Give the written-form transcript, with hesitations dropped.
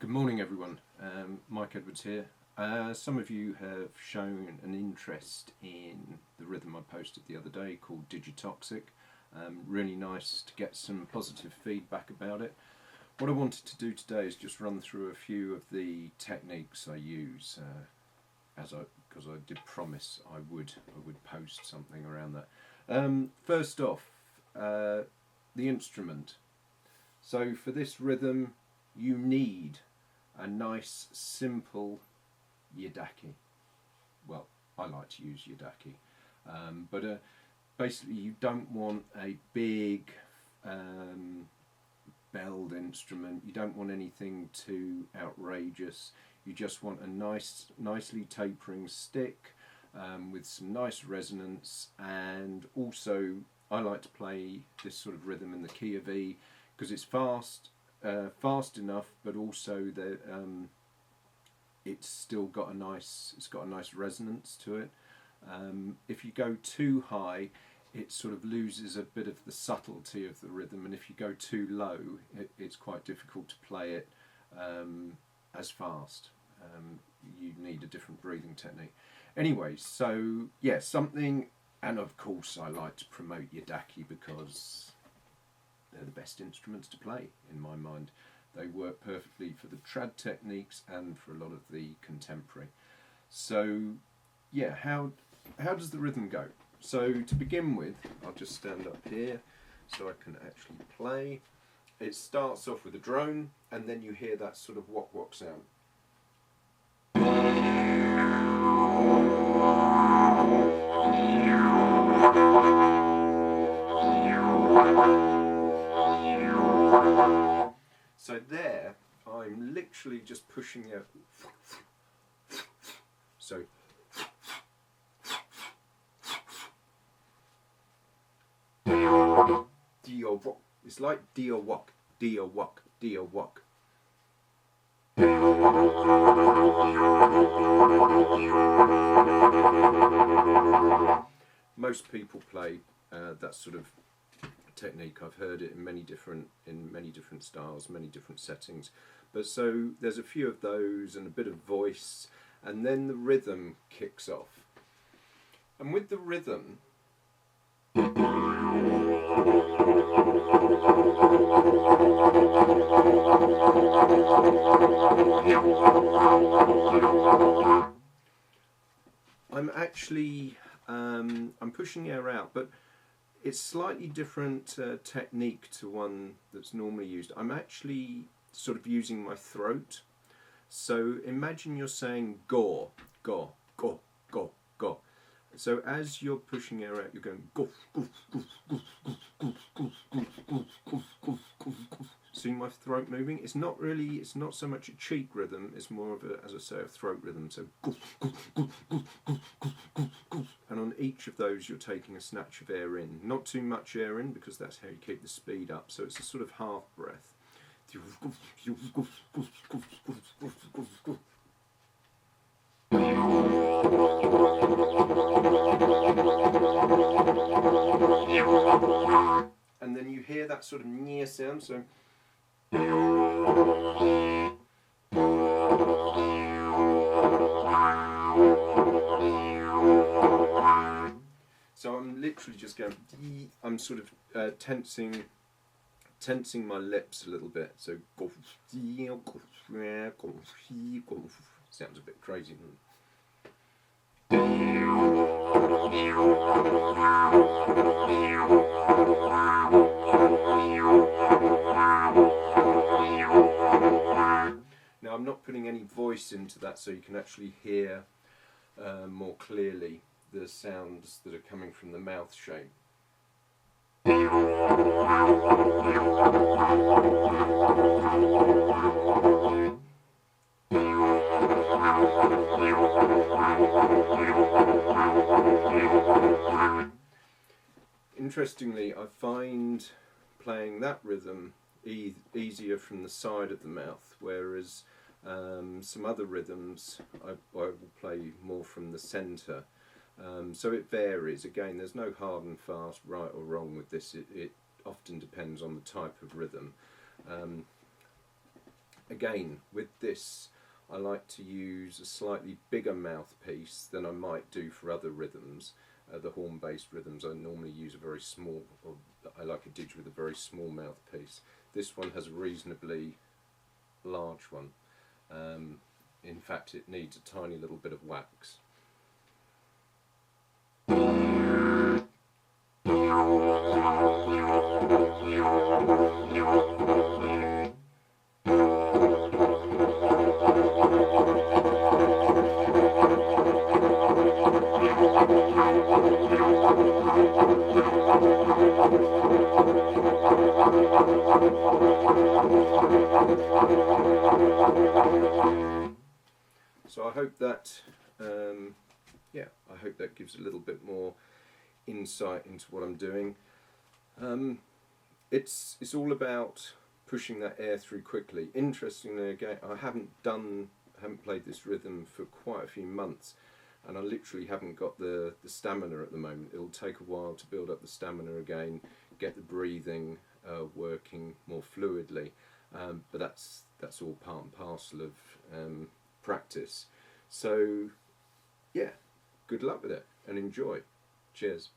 Good morning everyone, Mike Edwards here. Some of you have shown an interest in the rhythm I posted the other day called DidgiToxic. Really nice to get some positive feedback about it. What I wanted to do today is just run through a few of the techniques I use, because I did promise I would post something around that. First off, the instrument. So for this rhythm you need a nice simple yidaki. Well, I like to use yidaki, but basically you don't want a big belled instrument. You don't want anything too outrageous. You just want a nicely tapering stick with some nice resonance, and also I like to play this sort of rhythm in the key of E because it's fast enough, but also that it's still got a nice resonance to it. If you go too high, it sort of loses a bit of the subtlety of the rhythm, and if you go too low, it's quite difficult to play it as fast. You need a different breathing technique. Anyway, so yeah, something, and of course I like to promote yidaki because they're the best instruments to play in my mind. They work perfectly for the trad techniques and for a lot of the contemporary. So yeah, how does the rhythm go? So to begin with, I'll just stand up here so I can actually play. It starts off with a drone, and then you hear that sort of wok-wok sound. So there, I'm literally just pushing out. So it's like wok, wok. Most people play that sort of technique. I've heard it in many different styles, many different settings. But so there's a few of those and a bit of voice, and then the rhythm kicks off. And with the rhythm, I'm actually I'm pushing the air out, but it's slightly different technique to one that's normally used. I'm actually sort of using my throat. So imagine you're saying go, go, go, go, go. So as you're pushing air out, you're going go, go, go, go, go, go, go, go, go, go, go, go, go. See my throat moving? It's not so much a cheek rhythm, it's more of a, as I say, a throat rhythm. So go, go, go, go, go, go, go, go. And on each of those you're taking a snatch of air in. Not too much air in, because that's how you keep the speed up. So it's a sort of half breath. And then you hear that sort of near sound, so I'm literally just going, I'm sort of tensing my lips a little bit, so sounds a bit crazy. Now I'm not putting any voice into that, so you can actually hear more clearly the sounds that are coming from the mouth shape. Interestingly, I find playing that rhythm easier from the side of the mouth, whereas some other rhythms I will play more from the centre. So it varies. Again, there's no hard and fast right or wrong with this. It often depends on the type of rhythm. Again, with this, I like to use a slightly bigger mouthpiece than I might do for other rhythms. The horn-based rhythms, I normally use a very small, or I like a didge with a very small mouthpiece. This one has a reasonably large one. In fact, it needs a tiny little bit of wax. So I hope that, yeah, I hope that gives a little bit more insight into what I'm doing. It's all about pushing that air through quickly. Interestingly, again, I haven't played this rhythm for quite a few months, and I literally haven't got the stamina at the moment. It'll take a while to build up the stamina again, get the breathing working more fluidly, but that's all part and parcel of practice. So yeah, good luck with it and enjoy. Cheers.